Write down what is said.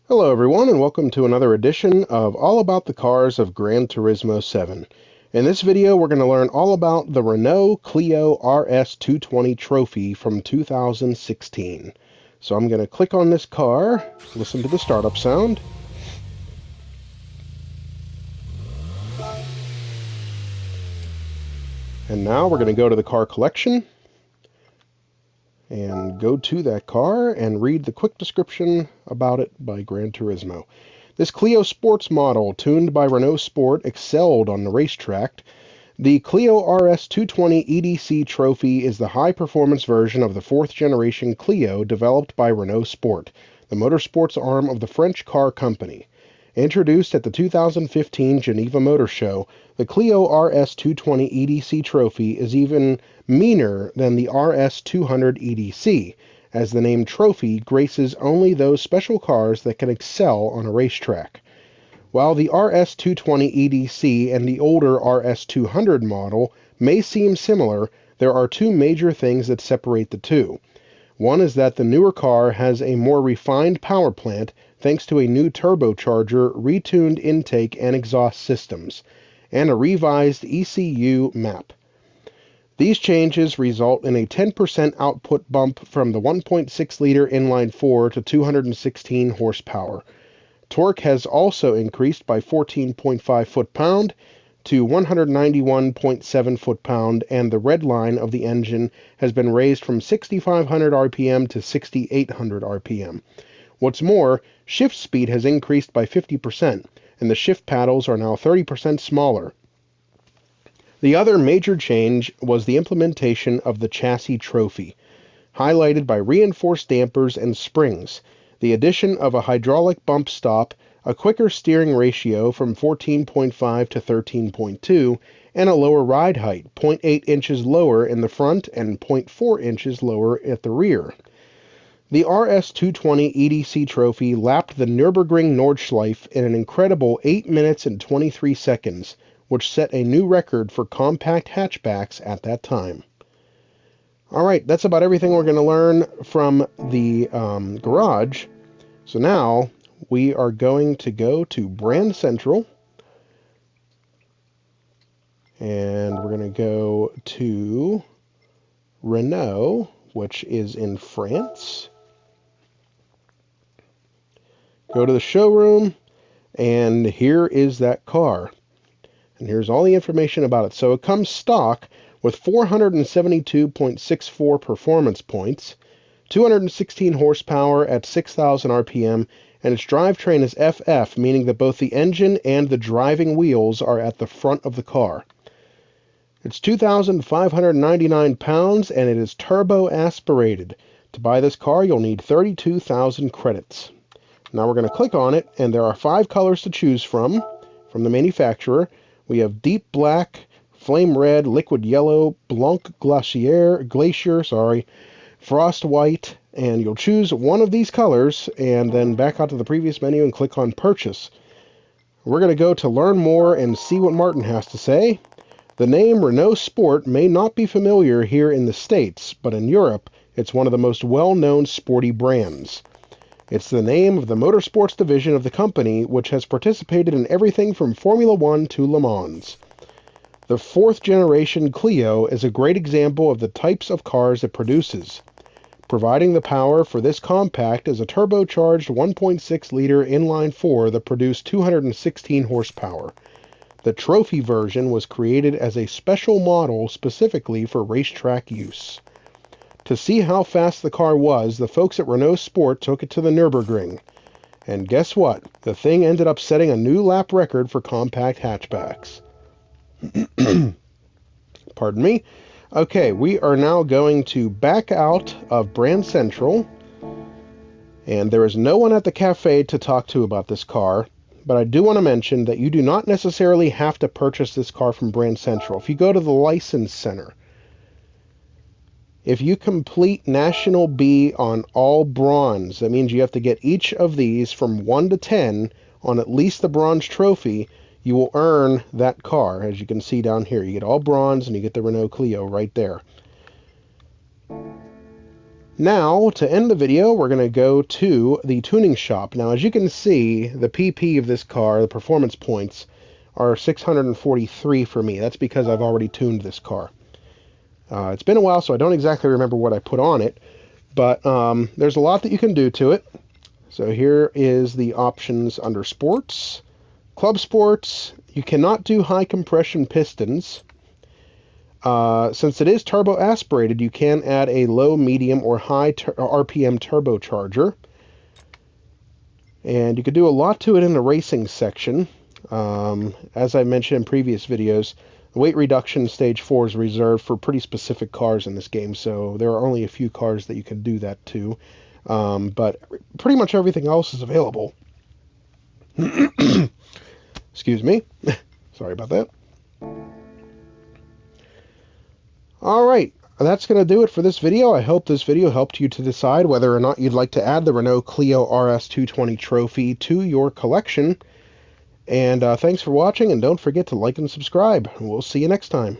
Hello everyone and welcome to another edition of All About the Cars of Gran Turismo 7. In this video we're going to learn all about the Renault Clio RS220 trophy from 2016. So I'm going to click on this car, listen to the startup sound. And now we're going to go to the car collection and go to that car and read the quick description about it by Gran Turismo. This Clio sports model, tuned by Renault Sport, excelled on the racetrack. The Clio RS220 EDC Trophy is the high-performance version of the fourth-generation Clio developed by Renault Sport, the motorsports arm of the French car company. Introduced at the 2015 Geneva Motor Show, the Clio RS220 EDC Trophy is even meaner than the RS200 EDC, as the name Trophy graces only those special cars that can excel on a racetrack. While the RS220 EDC and the older RS200 model may seem similar, there are two major things that separate the two. One is that the newer car has a more refined power plant thanks to a new turbocharger, retuned intake and exhaust systems, and a revised ECU map. These changes result in a 10% output bump from the 1.6-liter inline-4 to 216 horsepower. Torque has also increased by 14.5 foot-pound to 191.7 foot-pound, and the red line of the engine has been raised from 6,500 RPM to 6,800 RPM. What's more, shift speed has increased by 50%, and the shift paddles are now 30% smaller. The other major change was the implementation of the chassis trophy, highlighted by reinforced dampers and springs, the addition of a hydraulic bump stop, a quicker steering ratio from 14.5 to 13.2, and a lower ride height, 0.8 inches lower in the front and 0.4 inches lower at the rear. The RS220 EDC Trophy lapped the Nürburgring Nordschleife in an incredible 8 minutes and 23 seconds, which set a new record for compact hatchbacks at that time. Alright, that's about everything we're going to learn from the garage. So now we are going to go to Brand Central, and we're going to go to Renault, which is in France. Go to the showroom, and here is that car. And here's all the information about it. So it comes stock with 472.64 performance points, 216 horsepower at 6,000 RPM, and its drivetrain is FF, meaning that both the engine and the driving wheels are at the front of the car. It's 2,599 pounds, and it is turbo aspirated. To buy this car, you'll need 32,000 credits. Now we're going to click on it, and there are 5 colors to choose from the manufacturer. We have deep black, flame red, liquid yellow, blanc glacier, frost white, and you'll choose one of these colors and then back out to the previous menu and click on purchase. We're going to go to learn more and see what Martin has to say. The name Renault Sport may not be familiar here in the States, but in Europe it's one of the most well-known sporty brands. It's the name of the motorsports division of the company, which has participated in everything from Formula One to Le Mans. The fourth-generation Clio is a great example of the types of cars it produces. Providing the power for this compact is a turbocharged 1.6-liter inline-4 that produced 216 horsepower. The trophy version was created as a special model specifically for racetrack use. To see how fast the car was, the folks at Renault Sport took it to the Nürburgring. And guess what? The thing ended up setting a new lap record for compact hatchbacks. Pardon me. Okay, we are now going to back out of Brand Central. And there is no one at the cafe to talk to about this car. But I do want to mention that you do not necessarily have to purchase this car from Brand Central. If you go to the License Center, if you complete National B on all bronze, that means you have to get each of these from 1 to 10 on at least the bronze trophy, you will earn that car. As you can see down here, you get all bronze and you get the Renault Clio right there. Now, to end the video, we're going to go to the tuning shop. Now, as you can see, the PP of this car, the performance points, are 643 for me. That's because I've already tuned this car. It's been a while, so I don't exactly remember what I put on it, but there's a lot that you can do to it. So here is the options under Sports. Club Sports, you cannot do high compression pistons. Since it is turbo aspirated, you can add a low, medium, or high RPM turbocharger. And you could do a lot to it in the racing section. As I mentioned in previous videos, the weight reduction stage 4 is reserved for pretty specific cars in this game, so there are only a few cars that you can do that to. But pretty much everything else is available. Excuse me. Sorry about that. Alright, that's going to do it for this video. I hope this video helped you to decide whether or not you'd like to add the Renault Clio RS220 trophy to your collection. And thanks for watching, and don't forget to like and subscribe. We'll see you next time.